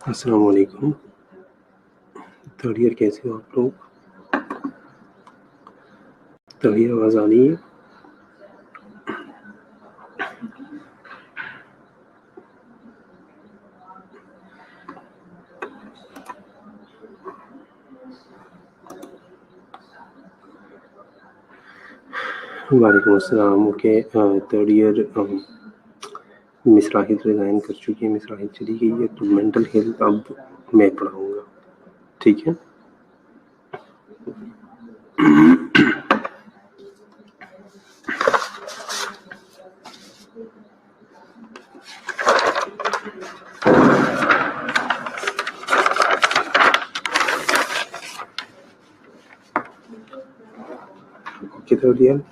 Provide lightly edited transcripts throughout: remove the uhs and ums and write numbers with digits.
अस्सलाम वालेकुम। Third year कैसे हो आप लोग? तभी आवाज़ आ रही है? वालेकुम अस्सलाम। Okay, third year miss Rahid resign कर चुकी है, मिस राहिद चली गई है, तो मेंटल हेल्थ अब मैं पढ़ाऊँगा, ठीक है? Okay third year.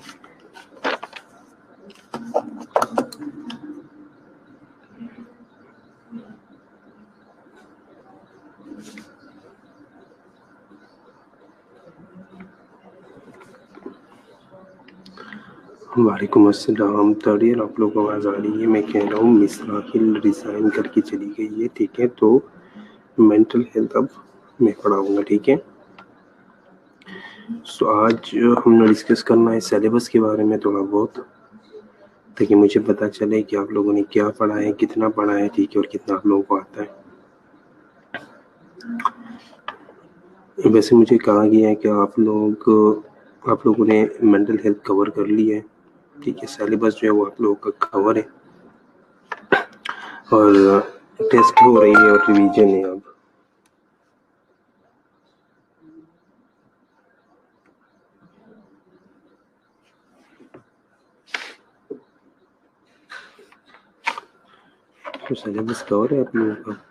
वालेकुम अस्सलाम। थर्ड ईयर आप लोग को आवाज़ आ रही है? मैं कह रहा हूँ मिस राहिल रिज़ाइन करके चली गई है, ठीक है? तो मेंटल हेल्थ अब मैं पढ़ाऊँगा, ठीक है? सो आज हमने डिस्कस करना है सिलेबस के बारे में थोड़ा बहुत, ताकि मुझे पता चले कि आप लोगों ने क्या पढ़ा है, कितना पढ़ा है, ठीक है, और कितना आप लोगों को आता है। वैसे मुझे कहा गया है कि आप लोगों ने मेंटल हेल्थ कवर कर ली है, ठीक है? सिलेबस जो है वो आप लोगों का कवर है और टेस्ट हो रही है और रिवीजन है अब। तो सिलेबस कवर है आप लोगों का?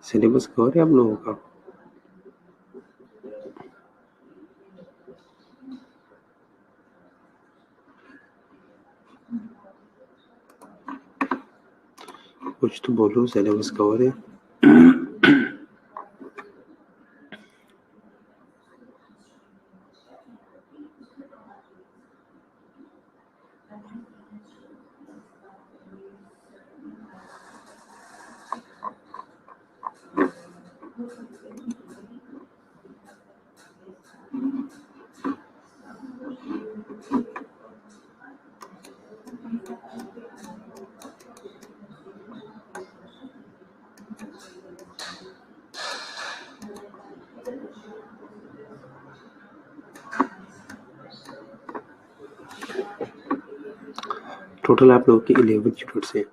सिलेबस कवर है आप लोगों का? कुछ तो बोलो, सिलेबस कवर है? टोटल आप लोगों के 11 यूनिट्स हैं।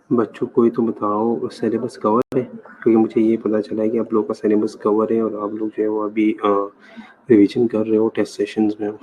बच्चों कोई तो बताओ सिलेबस कवर है, क्योंकि मुझे ये पता चला है कि आप लोगों का सिलेबस कवर है और आप लोग जो है वो अभी रिवीजन कर रहे हो, टेस्ट सेशंस में हो।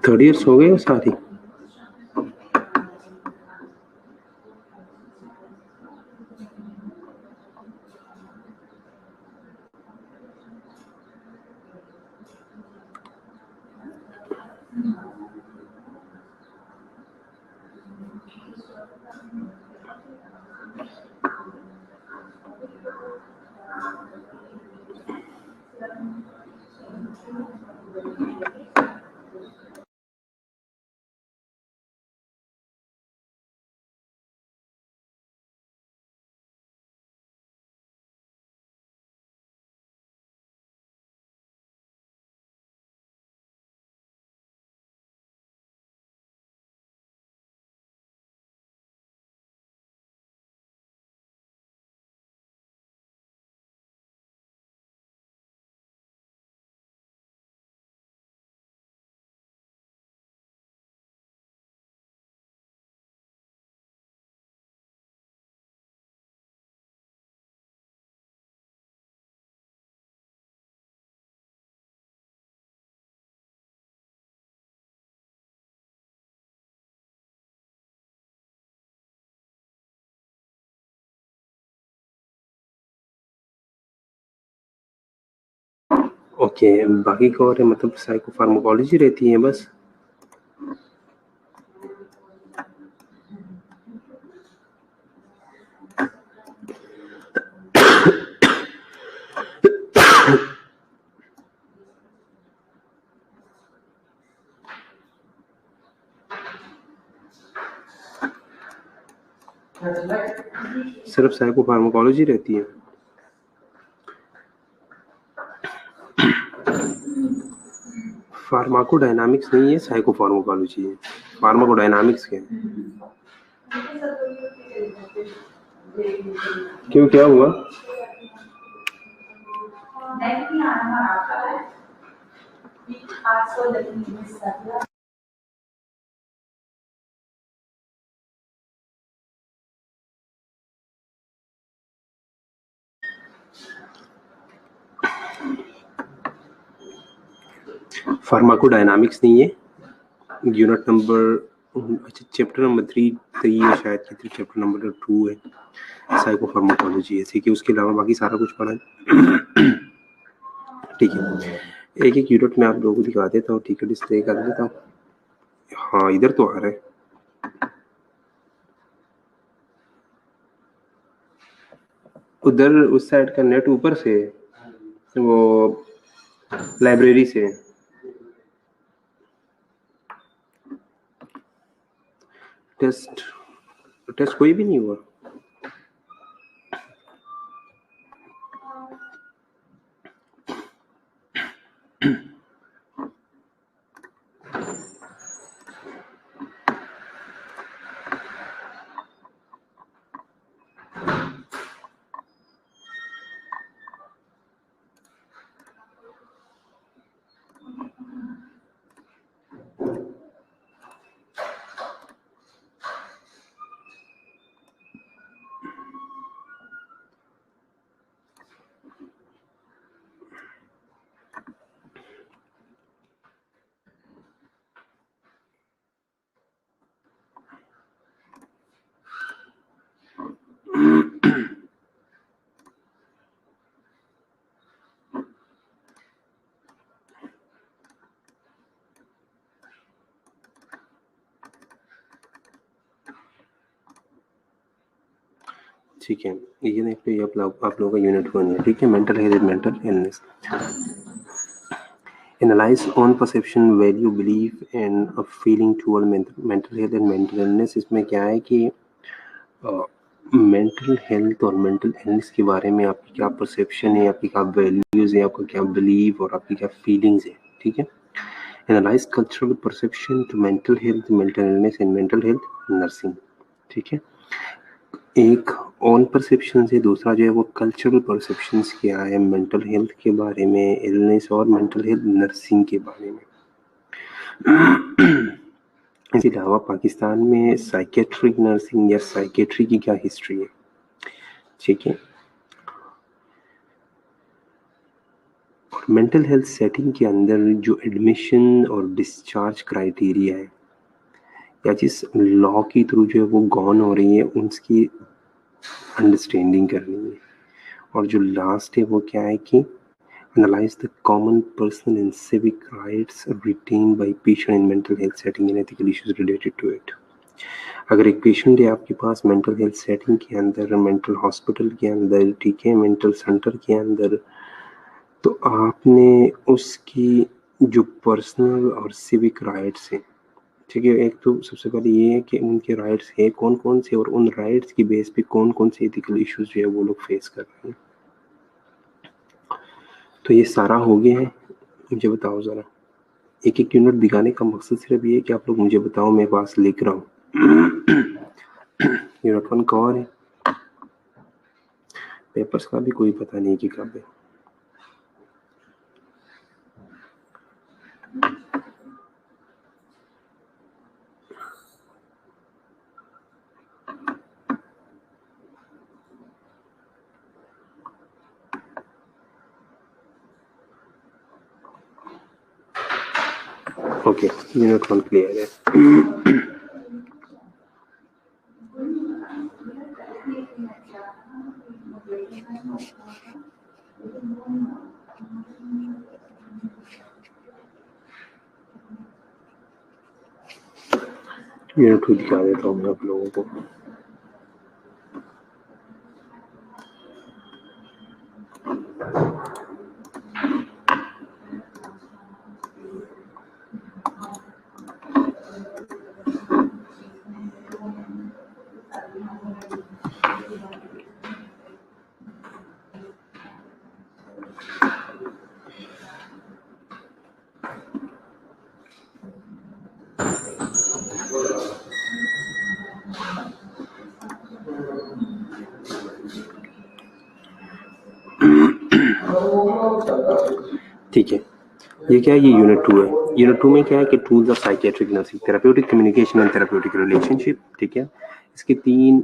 थर्ड ईयर्स हो गए सारी? ओके, बाकी का और है, मतलब साइकोफार्माकोलॉजी रहती है बस। सिर्फ साइकोफार्माकोलॉजी रहती है। फार्माकोडायनामिक्स नहीं है, साइकोफार्माकोलॉजी है। फार्माकोडायनामिक्स क्या है? क्यों, क्या हुआ? फार्माकोडायनामिक्स नहीं है। यूनिट नंबर, अच्छा चैप्टर नंबर 3 है शायद, कि चैप्टर नंबर 2 है, साइकोफार्माकोलॉजी है। ठीक है, उसके अलावा बाकी सारा कुछ पढ़ा है। ठीक है, एक एक यूनिट में आप लोगों को दिखा देता हूँ। ठीक है, डिस्प्ले कर देता हूँ। हाँ, इधर तो आ रहा है। उधर उस साइड का नेट ऊपर से, वो लाइब्रेरी से। टेस्ट कोई भी नहीं हुआ। ठीक है, ये देखो, ये आप लोगों का यूनिट 1 है। ठीक है, mental health, mental illness, analyse on perception, value, belief and feeling toward mental health and mental illness. इसमें क्या है कि मेंटल हेल्थ और मेंटल इलनेस के बारे में आपकी क्या परसेप्शन है, आपकी क्या वैल्यूज है, आपका क्या बिलीव और आपकी क्या फीलिंग्स है। ठीक है, analyse cultural perception to mental health, mental illness and mental health nursing. ठीक है, एक ऑन परसेप्शन से दूसरा जो है वो कल्चरल परसेप्शंस क्या है मेंटल हेल्थ के बारे में, इलनेस और मेंटल हेल्थ नर्सिंग के बारे में। इसके अलावा पाकिस्तान में साइकेट्रिक नर्सिंग या साइकेट्री की क्या हिस्ट्री है। ठीक है, और मेंटल हेल्थ सेटिंग के अंदर जो एडमिशन और डिस्चार्ज क्राइटेरिया है या जिस लॉ की थ्रू जो है वो गॉन हो रही है, उसकी अंडरस्टैंडिंग करनी है। और जो लास्ट है वो क्या है कि analyze the common personal and civic rights retained by patient in mental health setting and ethical issues related to it। अगर एक पेशेंट है आपके पास मेंटल हेल्थ सेटिंग के अंदर, मेंटल हॉस्पिटल के अंदर, ठीक है, मेंटल सेंटर के अंदर, तो आपने उसकी जो पर्सनल और सिविक राइट्स हैं, ठीक है, एक तो सबसे पहले ये है कि उनके राइट्स है कौन-कौन से और उन राइट्स की बेस पे कौन-कौन से एथिकल इश्यूज़ जो है वो लोग फेस कर रहे हैं। तो ये सारा हो गया है, मुझे बताओ ज़रा। एक-एक यूनिट दिखाने का मकसद सिर्फ ये है कि आप लोग मुझे बताओ, मैं पास लिख रहा हूँ। यूनिट 1 कौन है? पेपर्स का भी कोई पता नहीं कि कब है। ओके, यूनिट 1 क्लियर है। यूनिट 2 दिखा देता हूँ मैं आप लोगों को। ठीक है, ये क्या है? ये यूनिट 2 है। यूनिट 2 में क्या है कि tools of psychiatric nursing, therapeutic communication and therapeutic relationship, ठीक है। इसके 3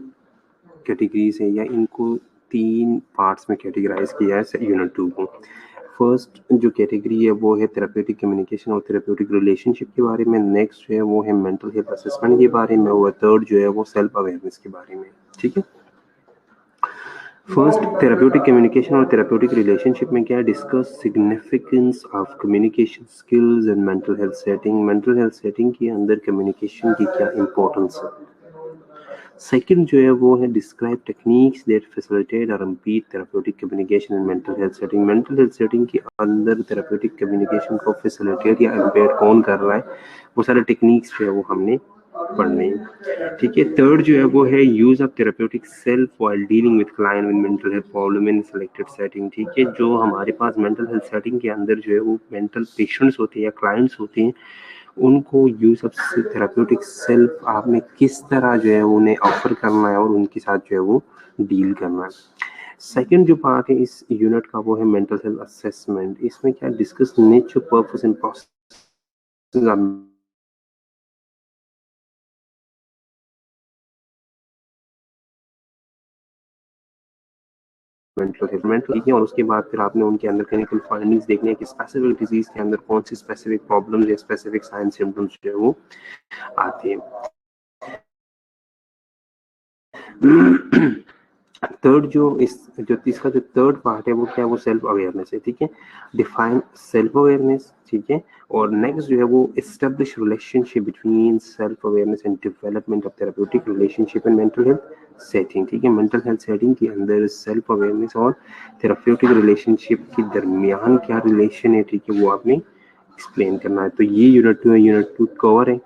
कैटेगरीज है, या इनको 3 पार्ट्स में कैटेगराइज किया है यूनिट 2 को। फर्स्ट जो कैटेगरी है वो है थेराप्यूटिक कम्युनिकेशन और थेराप्यूटिक रिलेशनशिप के बारे में। नेक्स्ट जो है वो है मेंटल हेल्थ असेसमेंट के बारे में, और थर्ड जो है वो सेल्फ अवेयरनेस के बारे में, ठीक है। फर्स्ट, थेराप्यूटिक कम्युनिकेशन और थेराप्यूटिक रिलेशनशिप में क्या है? Discuss significance of communication skills in mental health setting. Mental health setting के अंदर कम्युनिकेशन की क्या इंपॉर्टेंस है। सेकंड जो है वो है डिस्क्राइब टेक्निक्स दैट फैसिलिटेट और impede therapeutic communication in mental health setting. Mental health setting के अंदर थेराप्यूटिक कम्युनिकेशन को फैसिलिटेट या इम्पेयर कौन कर रहा है, वो सारे टेक्निक्स जो है वो हमने पढ़ने हैं, ठीक है। थर्ड जो है वो है use of therapeutic self while dealing with client with mental health problem in selected setting, ठीक है। जो हमारे पास मेंटल हेल्थ सेटिंग के अंदर जो है वो मेंटल पेशेंट्स होते हैं या क्लाइंट्स होते हैं, उनको यूज ऑफ थेराप्यूटिक सेल्फ आपने किस तरह जो है उन्हें ऑफर करना है और उनके साथ जो है वो डील करना है। सेकंड जो पार्ट है इस यूनिट का वो है मेंटल हेल्थ असेसमेंट। इसमें क्या discuss nature, purpose and process mental ठीक है। और उसके बाद फिर आपने उनके अंदर क्लिनिकल फाइंडिंग्स देखने हैं कि स्पेसिफिक डिजीज के अंदर कौन सी स्पेसिफिक प्रॉब्लम्स या स्पेसिफिक साइन सिम्टम्स जो है वो आते हैं। थर्ड जो इसका जो थर्ड पार्ट है वो क्या है? वो सेल्फ अवेयरनेस है, ठीक है। डिफाइन सेल्फ अवेयरनेस, ठीक है। और नेक्स्ट जो है वो establish relationship between self awareness and development of therapeutic relationship in mental health setting, ठीक है। मेंटल हेल्थ सेटिंग के अंदर सेल्फ अवेयरनेस और थेराप्यूटिक रिलेशनशिप के दरमियान क्या रिलेशन है, ठीक है, वो आपने एक्सप्लेन करना है। तो ये यूनिट 2 है। यूनिट 2 कवर है।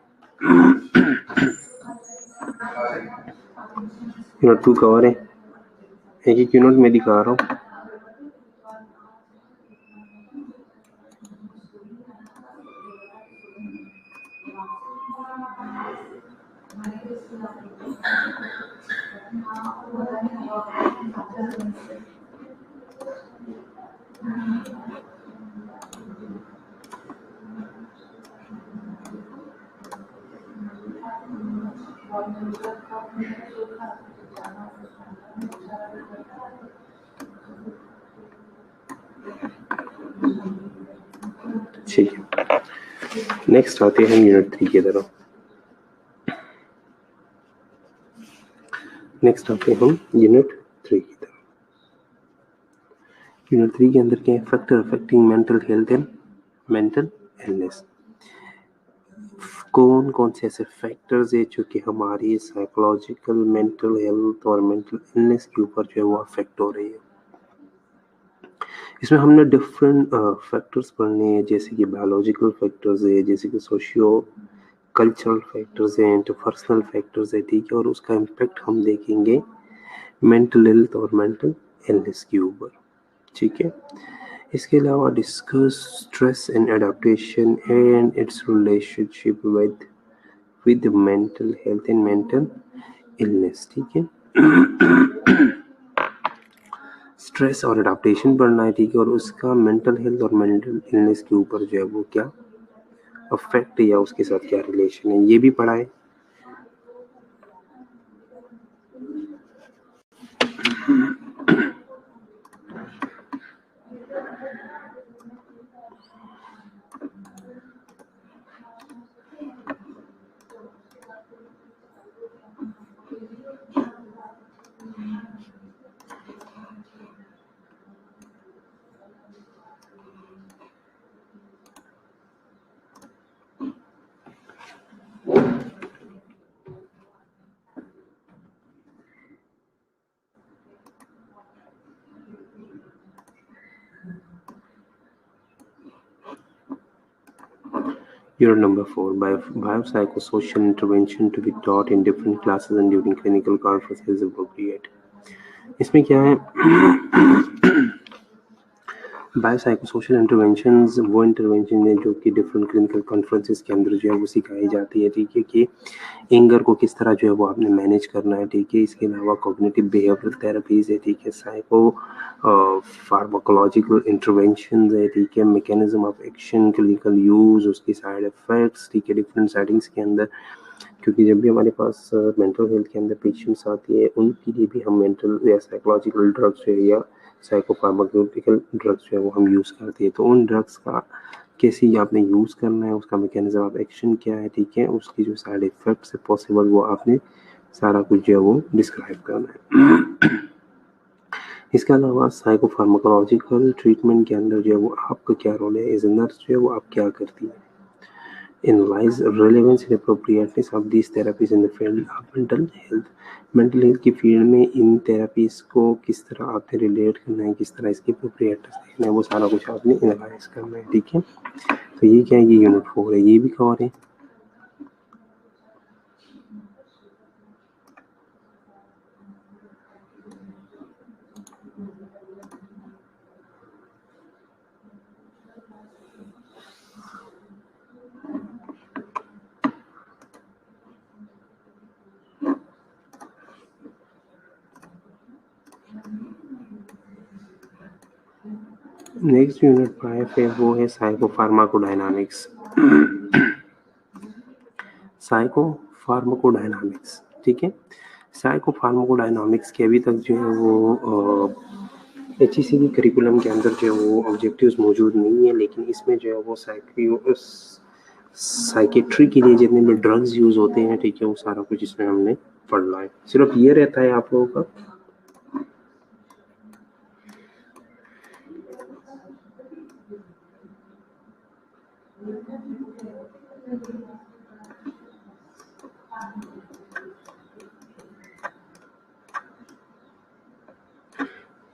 यूनिट 2 कवर है। एक एक यूनिट में दिखा रहा हूँ। ठीक है, नेक्स्ट आते हैं यूनिट 3 की तरफ। नेक्स्ट आते हैं हम यूनिट 3 की तरफ। यूनिट 3 के अंदर क्या है? Factor affecting mental health and mental illness. कौन कौन से ऐसे फैक्टर्स है जो कि हमारी साइकोलॉजिकल, मेंटल हेल्थ और मेंटल इलनेस के ऊपर जो है वो अफेक्ट हो रही है। इसमें हमने डिफरेंट फैक्टर्स पढ़ने हैं, जैसे कि बायोलॉजिकल फैक्टर्स है, जैसे कि सोशियो कल्चरल फैक्टर्स हैं, इंटरपर्सनल फैक्टर्स है, ठीक है, और उसका इम्पैक्ट हम देखेंगे मेंटल हेल्थ और मेंटल इलनेस के ऊपर, ठीक है। इसके अलावा discuss stress and adaptation and it's relationship with mental health and mental illness, ठीक है। स्ट्रेस और एडाप्टेशन पढ़ना है, ठीक है, और उसका मेंटल हेल्थ और मेंटल इलनेस के ऊपर जो है वो क्या अफेक्ट या उसके साथ क्या रिलेशन है, ये भी पढ़ा है। Unit number 4, biopsychosocial intervention to be taught in different classes and during clinical conferences is appropriate. इसमें क्या है, बायोसाइकोसोशल इंटरवेंशंस वो इंटरवेंशन है जो कि डिफरेंट क्लिनिकल कॉन्फ्रेंसेस के अंदर जो है वो सिखाई जाती है, ठीक है, कि एंगर को किस तरह जो है वो आपने मैनेज करना है, ठीक है। इसके अलावा कॉग्निटिव बिहेवियरल थेरेपीज है, ठीक है, साइको फार्माकोलॉजिकल इंटरवेंशन है, ठीक है, mechanism of action, clinical use, उसकी साइड इफेक्ट्स, ठीक है, डिफरेंट सेटिंग्स के अंदर, क्योंकि जब भी हमारे पास मेंटल हेल्थ के अंदर पेशेंट्स आती है उनके लिए भी हम मेंटल या साइकोलॉजिकल ड्रग्स जो है या साइकोफार्माकोटिकल ड्रग्स जो है वो हम यूज़ करते हैं, तो उन ड्रग्स का कैसे आपने यूज़ करना है, उसका मैकेनिज्म ऑफ एक्शन क्या है, ठीक है, उसकी जो साइड इफेक्ट्स है पॉसिबल वो आपने सारा कुछ जो है वो डिस्क्राइब करना है। इसके अलावा साइकोफार्माकोलॉजिकल ट्रीटमेंट के अंदर जो है वो आपका क्या रोल है, एज ए नर्स जो है वो आप क्या करती है, in lies relevance and appropriateness of these therapies in the field of mental health. Mental health की फील्ड में इन थेरापीज को किस तरह आपने रिलेट करना है, किस तरह इसकी प्रोप्रिएटनेस देखना है, वो सारा कुछ आपने एनालाइज करना है, ठीक है। तो ये क्या है, ये यूनिट 4 है, ये भी कवर है। नेक्स्ट यूनिट 5 है, वो है साइकोफार्माकोडायनामिक्स। साइकोफार्माकोडायनामिक्स, ठीक है। साइकोफार्माकोडायनामिक्स के अभी तक जो है वो HEC की करिकुलम के अंदर जो है वो ऑब्जेक्टिव्स मौजूद नहीं है, लेकिन इसमें जो है वो साइकेट्री के लिए जितने भी ड्रग्स यूज होते हैं, ठीक है, वो सारा कुछ इसमें हमने पढ़ना है। सिर्फ ये रहता है आप लोगों का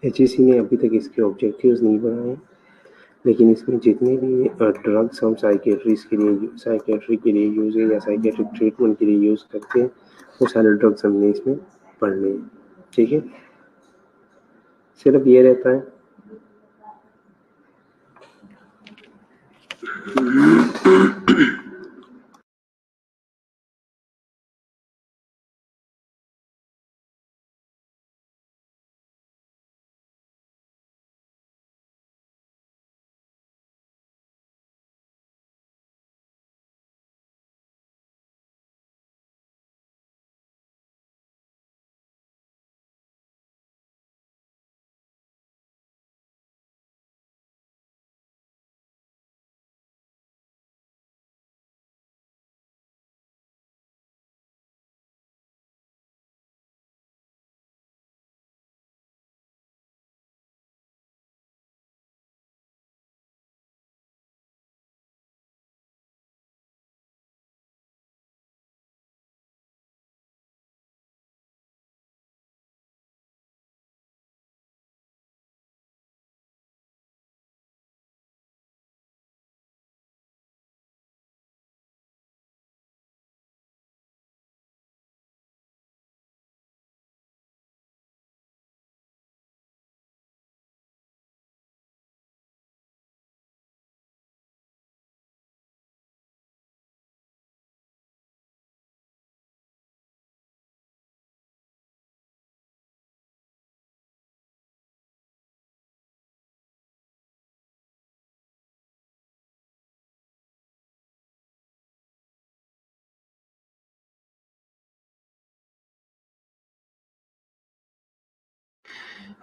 HEC ने अभी तक इसके ऑब्जेक्टिव्स नहीं बनाए, लेकिन इसमें जितने भी ड्रग्स हम साइकेट्री के लिए यूज है या साइकेट्रिक ट्रीटमेंट के लिए यूज करते हैं, वो सारे ड्रग्स हमने इसमें पढ़ने हैं, ठीक है। सिर्फ ये रहता है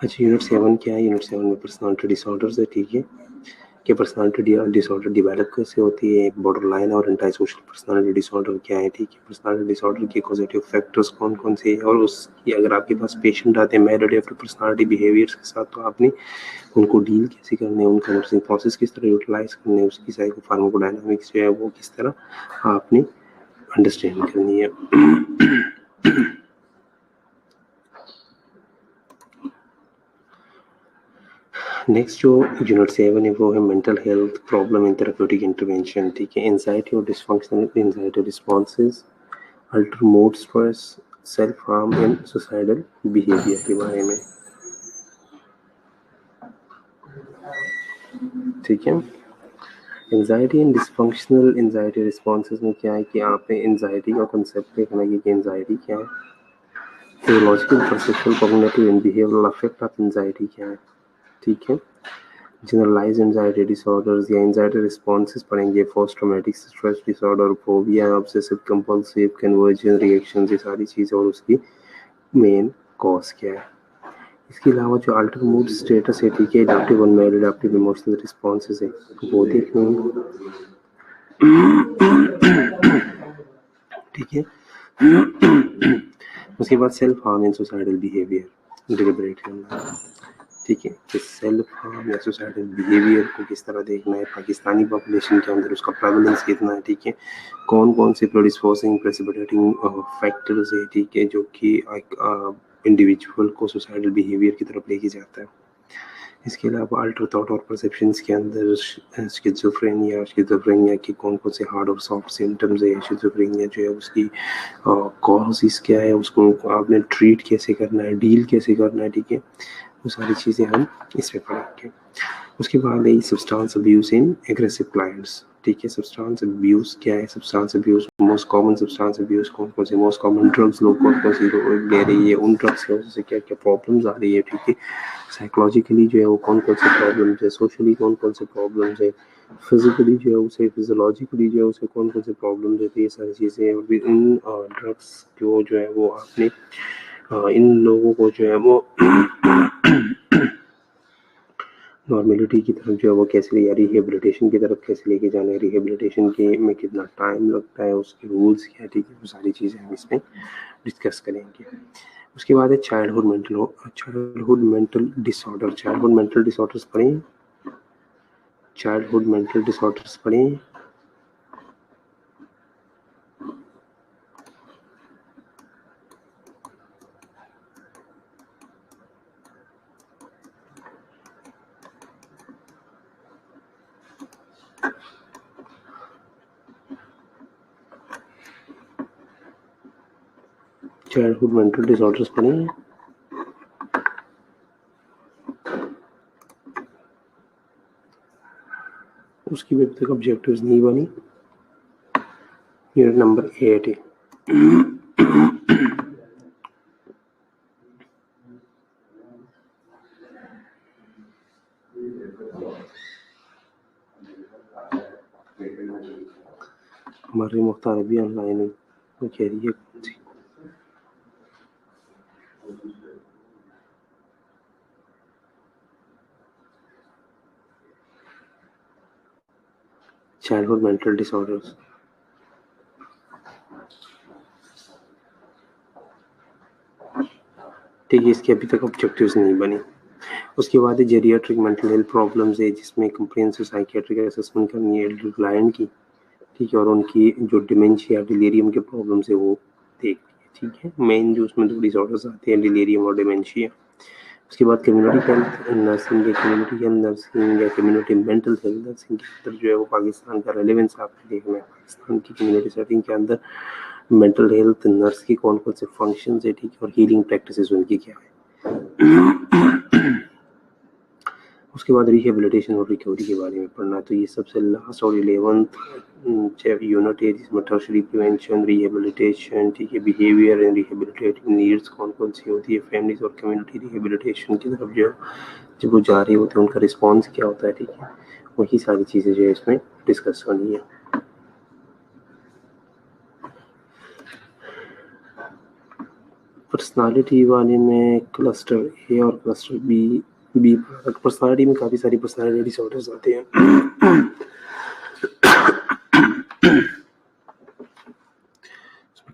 अच्छा, यूनिट 7 क्या है? यूनिट 7 में पर्सनालिटी डिसऑर्डर्स है, ठीक है, कि पर्सनालिटी डिसऑर्डर डेवलप कैसे होती है, बॉर्डर लाइन और एंटी सोशल पर्सनालिटी डिसऑर्डर क्या है, ठीक है, पर्सनालिटी डिसऑर्डर के कॉजेटिव फैक्टर्स कौन कौन से हैं, और उसकी अगर आपके पास पेशेंट आते हैं मैड एडेप्टिव पर्सनालिटी बिहेवियर्स के साथ, तो आपने उनको डील कैसे करने हैं, उनका नर्सिंग प्रोसेस किस तरह यूटिलाइज करने हैं, उसकी साइको फार्माकोडायनामिक्स जो है वो किस तरह आपने अंडरस्टैंड करनी है। नेक्स्ट जो यूनिट 7 है वो है mental health problem in therapeutic intervention, ठीक है, एंजाइटी और dysfunctional anxiety responses, alter mood stress, self harm and suicidal behaviour के बारे में, ठीक है। Anxiety and dysfunctional anxiety responses में क्या है कि आपने एंजाइटी का कंसेप्ट देखना है कि एंजाइटी क्या है, physiological, perceptual, cognitive and behavioural effect of anxiety क्या है, ठीक है। जनरलाइज एंजाइटी डिसऑर्डर्स या एंजाइटी रिस्पॉन्सेज पढ़ेंगे, post traumatic stress disorder, phobia, obsessive compulsive conversion reaction, ये सारी चीज़ें, और उसकी मेन कॉज क्या है। इसके अलावा जो अल्टर मूड स्टेटस है, ठीक है, एडाप्टिव और मेल एडाप्टिव इमोशनल रिस्पॉन्सेज है वो देखेंगे, ठीक है। उसके बाद self harm and suicidal behaviour deliberate करना, ठीक है, कि सेल्फ हार्म या सुसाइडल बिहेवियर को किस तरह देखना है, पाकिस्तानी पॉपुलेशन के अंदर उसका प्रेवलेंस कितना है, ठीक है, कौन कौन से प्रेडिस्पोजिंग प्रेसिपिटेटिंग फैक्टर्स है, ठीक है, जो कि इंडिविजुअल को सुसाइडल बिहेवियर की तरफ लेके जाता है। इसके अलावा अल्टर थॉट और परसेप्शंस के अंदर स्किज़ोफ्रेनिया की कौन कौन से हार्ड और सॉफ्ट सिम्टम्स है, स्किज़ोफ्रेनिया जो है उसकी कॉजेस क्या है, उसको आपने ट्रीट कैसे करना है, डील कैसे करना है, ठीक है, वो सारी चीज़ें हम इसमें पढ़ेंगे। उसके बाद है सब्सटेंस अब्यूज़ इन एग्रेसिव क्लाइंट्स, ठीक है, सब्सटेंस अब्यूज़ क्या है, substance abuse most common substance abuse कौन कौन से, मोस्ट कॉमन ड्रग्स लोग कौन कौन सी ले रही है, उन ड्रग्स की वजह से क्या क्या प्रॉब्लम्स आ रही है, ठीक है, साइकोलॉजिकली जो है वो कौन कौन से प्रॉब्लम्स है, सोशली कौन कौन से प्रॉब्लम्स है, फिजिकली जो है उसे, फिजियोलॉजिकली जो है उसे कौन कौन से प्रॉब्लम्स रहती है, ये सारी चीज़ें। और इन ड्रग्स को जो है वो आपने इन लोगों को जो है वो नॉर्मेलिटी की तरफ जो है वो कैसे ले, या रिहेबिलिटेशन की तरफ कैसे लेके जाना है, रिहेबिलिटेशन के में कितना टाइम लगता है, उसके रूल्स क्या है, ठीक है, वो सारी चीज़ें हम इसमें डिस्कस करेंगे। उसके बाद है childhood mental disorder, childhood mental disorders पढ़ें, चाइल्डहुड मेंटल डिसऑर्डर्स पढ़ें। चाइल्डहुड मेंटल डिसऑर्डर्स पढ़ें। उसकी भी अभी तक ऑब्जेक्टिव्स नहीं बनी, यूनिट नंबर 8 है। हमारी मुख्तार भी ऑनलाइन है, वो कह रही है कौन सी, चाइल्डहुड मेंटल डिसऑर्डर्स, ठीक है, इसकी अभी तक ऑब्जेक्टिव्स नहीं बनी। उसके बाद है जेरियाट्रिक मेंटल हेल्थ प्रॉब्लम्स है, जिसमें कंप्रिहेंसिव साइकियाट्रिक असेसमेंट करनी है क्लाइंट की, ठीक है, और उनकी जो डिमेंशिया डिलीरियम के प्रॉब्लम्स है वो देखनी है, ठीक है, मेन जो उसमें 2 डिसऑर्डर्स आते हैं, डिलीरियम और डिमेंशिया। उसके बाद कम्युनिटी हेल्थ नर्सिंग या कम्युनिटी हेल्थ नर्सिंग या कम्युनिटी मेंटल हेल्थ नर्सिंग के अंदर जो है वो पाकिस्तान का रेलेवेंस आपको देखना है, पाकिस्तान की कम्युनिटी सेटिंग के अंदर मेंटल हेल्थ नर्स की कौन कौन से फंक्शंस है, ठीक है, और हीलिंग प्रैक्टिसेस उनकी क्या है। उसके बाद रिहेबिलिटेशन और रिकवरी के बारे में पढ़ना, तो ये सबसे लास्ट और 11th यूनिट है, जिसमें टर्शरी प्रिवेंशन, रिहेबिलिटेशन, ठीक है, बिहेवियर एंड रिहेबिलिटेटिव नीड्स कौन कौन सी होती है, फैमिलीज और कम्युनिटी रिहेबिलिटेशन की तरफ जो जब वो जा रही होती है उनका रिस्पॉन्स क्या होता है, ठीक है, वही सारी चीज़ें जो है इसमें डिस्कस होनी है। पर्सनालिटी वाले में क्लस्टर ए और क्लस्टर बी पर्सनालिटी में काफ़ी सारी पर्सनालिटी डिसऑर्डर्स आते हैं।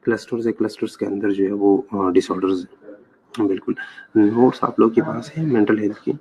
क्लस्टर्स के अंदर जो है वो डिसऑर्डर्स हैं। बिल्कुल। नोट्स आप लोग के पास है मेंटल हेल्थ की?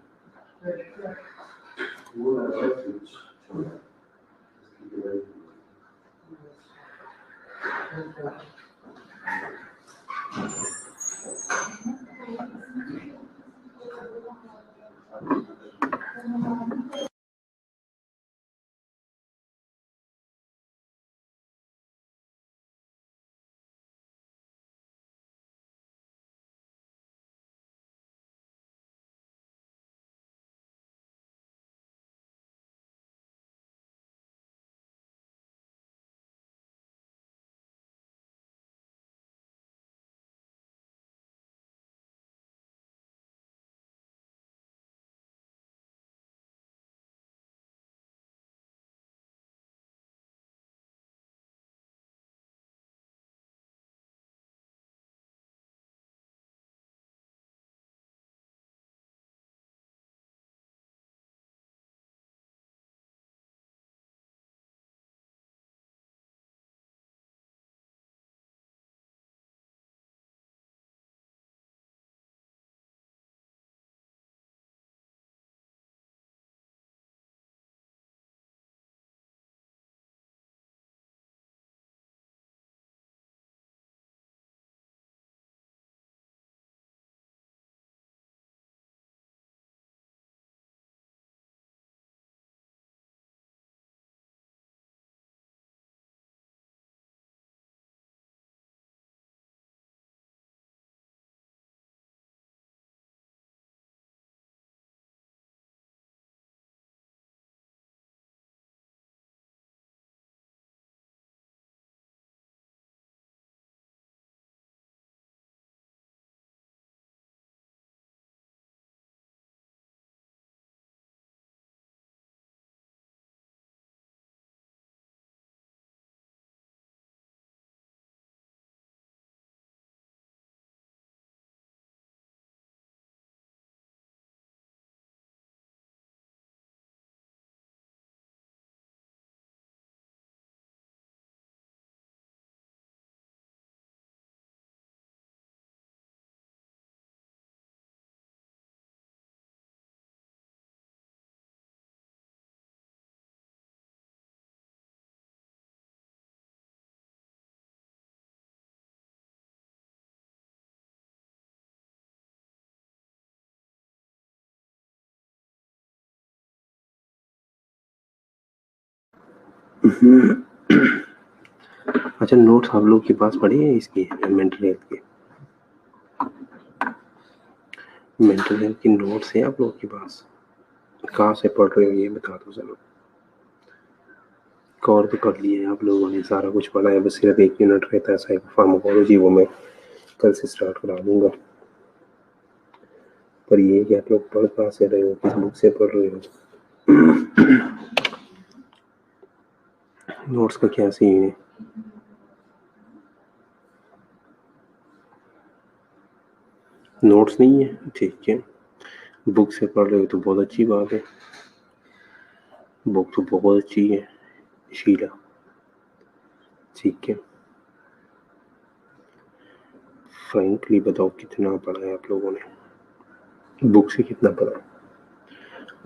अच्छा, नोट्स आप लोग के पास पड़े हैं इसकी मेंटल हेल्थ के? मेंटल हेल्थ की नोट्स है आप लोग के पास? कहाँ से पढ़ रहे हो ये बता दो चलो। कवर तो कर लिए आप लोगों ने, सारा कुछ पढ़ा है, बस सिर्फ एक यूनिट रहता है साइकोफार्माकोलॉजी, वो मैं कल से स्टार्ट करा दूंगा। पर ये कि आप लोग पढ़ कहाँ से रहे हो, किस बुक से पढ़ रहे हो? नोट्स का क्या सीन है? नोट्स नहीं है, ठीक है। बुक से पढ़ रहे हो तो बहुत अच्छी बात है, बुक तो बहुत अच्छी है शीला, ठीक है। फ्रैंकली बताओ कितना पढ़ा है आप लोगों ने, बुक से कितना पढ़ा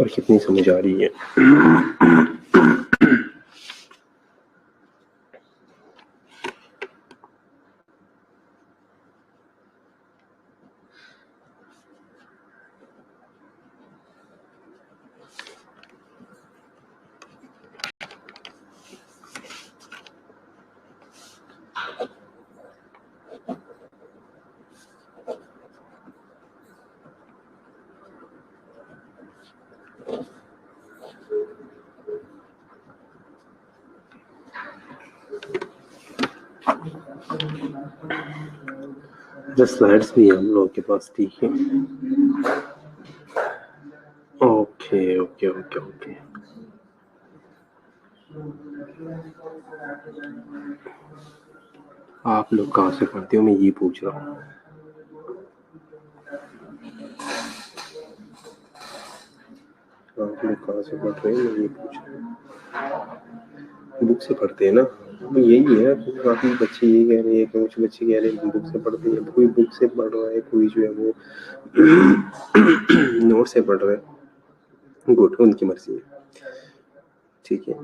और कितनी समझ आ रही है? स्लाइड्स भी है हम लोग के पास, ठीक है। Okay okay okay okay. आप लोग कहाँ से पढ़ते हो, मैं ये पूछ रहा हूँ। आप लोग कहाँ से पढ़ रहे हैं, मैं ये पूछ रहा हूँ। बुक से पढ़ते हैं ना, तो यही है। काफ़ी बच्चे ये कह रहे हैं कि कुछ बच्चे कह रहे हैं बुक से पढ़ते हैं, कोई बुक से पढ़ रहा है, कोई जो है वो नोट से पढ़ रहा है। गुड, उनकी मर्जी है, ठीक है।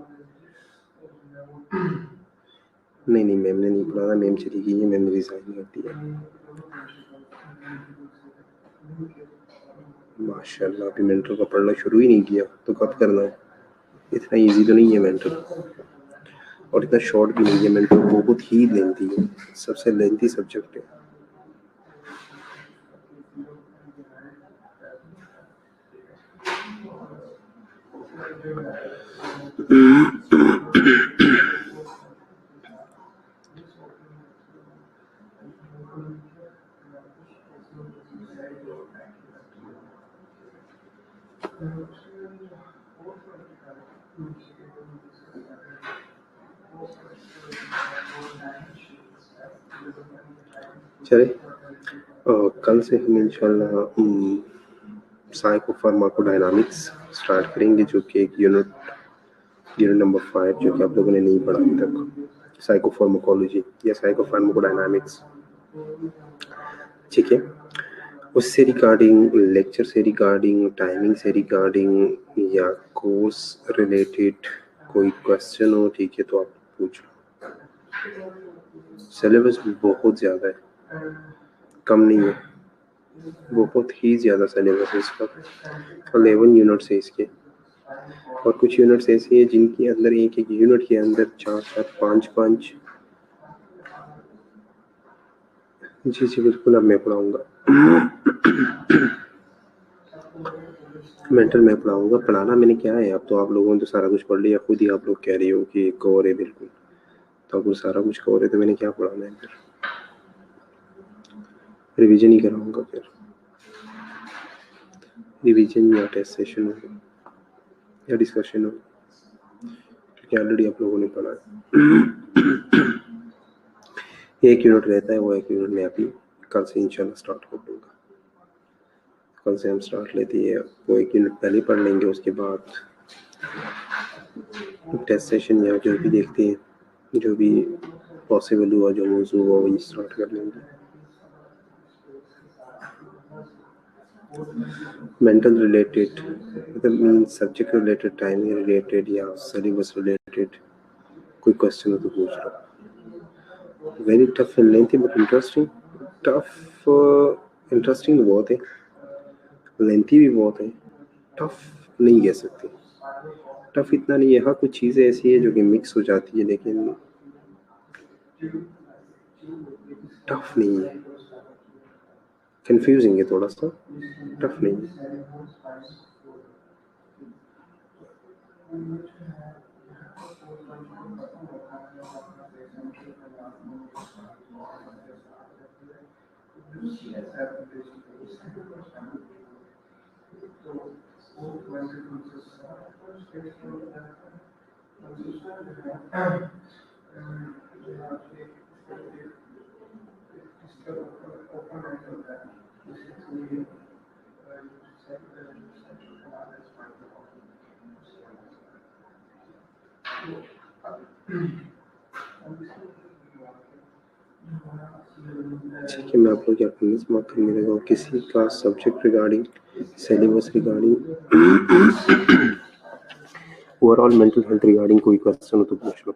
नहीं नहीं, मैम ने नहीं पढ़ा था, मैम चली गई है, मैम रिजाइन कर दिया। माशाल्लाह, अभी मेंटर का पढ़ना शुरू ही नहीं किया, तो कब करना है? इतना इजी तो नहीं है मेंटर, और इतना शॉर्ट भी नहीं है मेंटर, बहुत ही लेंथी है, सबसे लेंथी सब्जेक्ट है। चले, कल से हम इंशाल्लाह साइकोफार्माकोडायनामिक्स स्टार्ट करेंगे, जो कि एक यूनिट नंबर 5 जो कि आप लोगों ने नहीं पढ़ा अभी तक, साइकोफार्माकोलॉजी या साइकोफार्माकोडायनामिक्स, ठीक है। उससे रिगार्डिंग, लेक्चर से रिगार्डिंग, टाइमिंग से रिगार्डिंग या कोर्स रिलेटेड कोई क्वेश्चन हो, ठीक है, तो आप पूछ लो। सिलेबस बहुत ज़्यादा है, कम नहीं है, बहुत ही ज़्यादा सिलेबस है इसका। 11 यूनिट्स है इसके, और कुछ यूनिट्स ऐसी है जिनके अंदर एक एक यूनिट के अंदर 4-4, 5-5। जी जी बिल्कुल, अब मैं पढ़ाऊँगा। मेंटल मैं पढ़ाऊँगा, पढ़ाना मैंने क्या है, अब तो आप लोगों ने तो सारा कुछ पढ़ लिया, खुद ही आप लोग कह रही हो कि कवर है बिल्कुल, तो अब सारा कुछ कवर है तो मैंने क्या पढ़ाना है फिर? रिवीजन ही कराऊँगा फिर, रिवीजन या टेस्ट सेशन हो या डिस्कशन हो, क्योंकि ऑलरेडी आप लोगों ने पढ़ा है। एक यूनिट रहता है, वो एक यूनिट में अभी कल से इंशाल्लाह स्टार्ट कर दूँगा। कल से हम स्टार्ट लेते हैं, वो एक यूनिट पहले पढ़ लेंगे, उसके बाद टेस्ट सेशन या जो भी देखते हैं, जो भी पॉसिबल हुआ, जो मौजूद हुआ वही स्टार्ट कर लेंगे। मेंटल रिलेटेड मतलब means subject related, timing related या सिलेबस रिलेटेड कोई क्वेश्चन हो तो पूछ लो। Very tough and lengthy but interesting. Tough interesting बहुत है, लेंथी भी बहुत है, टफ नहीं कह सकते। टफ इतना नहीं है, हाँ कुछ चीज़ें ऐसी है जो कि मिक्स हो जाती है, लेकिन टफ नहीं है। कंफ्यूजिंग है थोड़ा सा, टफ नहीं है। ठीक है, मैं आप लोग क्या समाप्त करने लगा हूँ। किसी का subject regarding, syllabus regarding, overall mental health regarding कोई क्वेश्चन हो तो पूछ लो।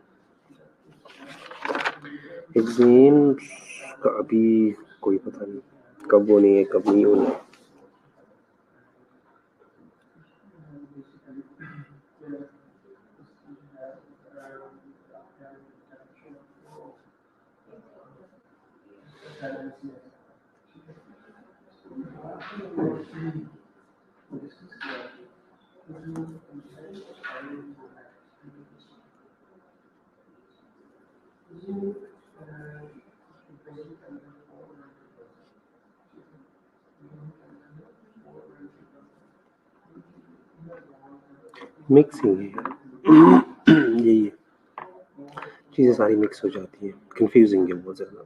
एग्जाम का अभी कोई पता नहीं कब होनी है, कब नहीं होनी है। मिक्सिंग है यही है, चीज़ें सारी मिक्स हो जाती हैं, कंफ्यूजिंग है बहुत ज़्यादा।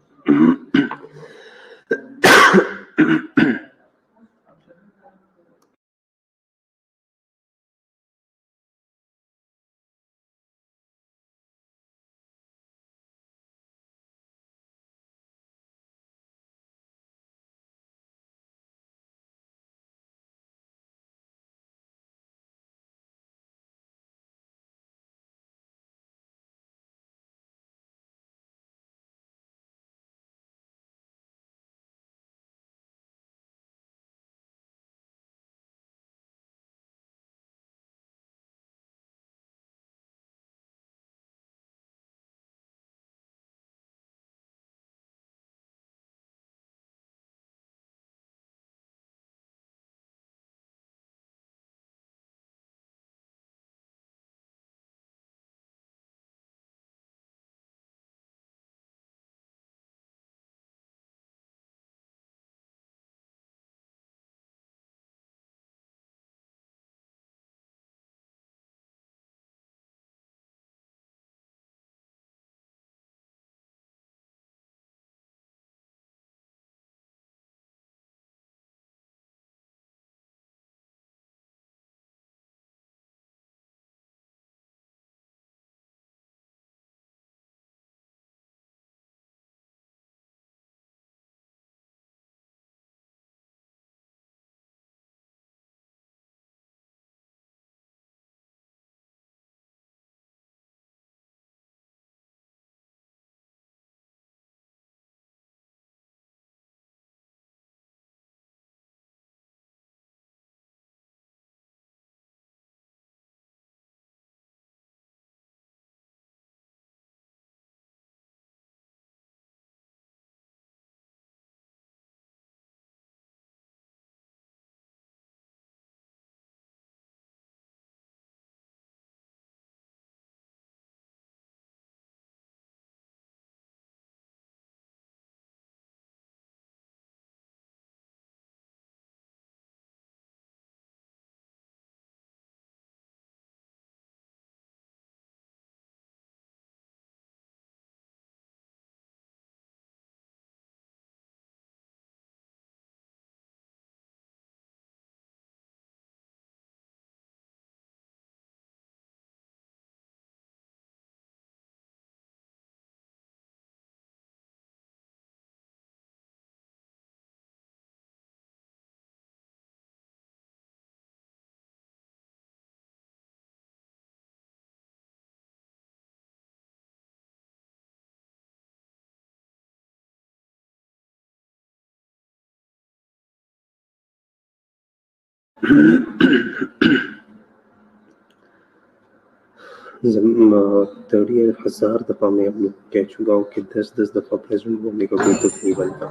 थर्ड ईयर 1000 दफ़ा मैं आप लोग को कह चुका हूँ कि 10-10 दफ़ा प्रेज़ेंट बोलने का कोई तुक नहीं बनता।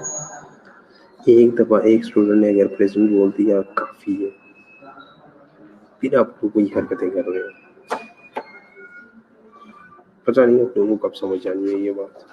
एक दफ़ा एक स्टूडेंट ने अगर प्रेज़ेंट बोल दिया काफ़ी है, फिर आप लोग वही हरकतें कर रहे हो। पता नहीं आप लोगों को कब समझ आनी है ये बात।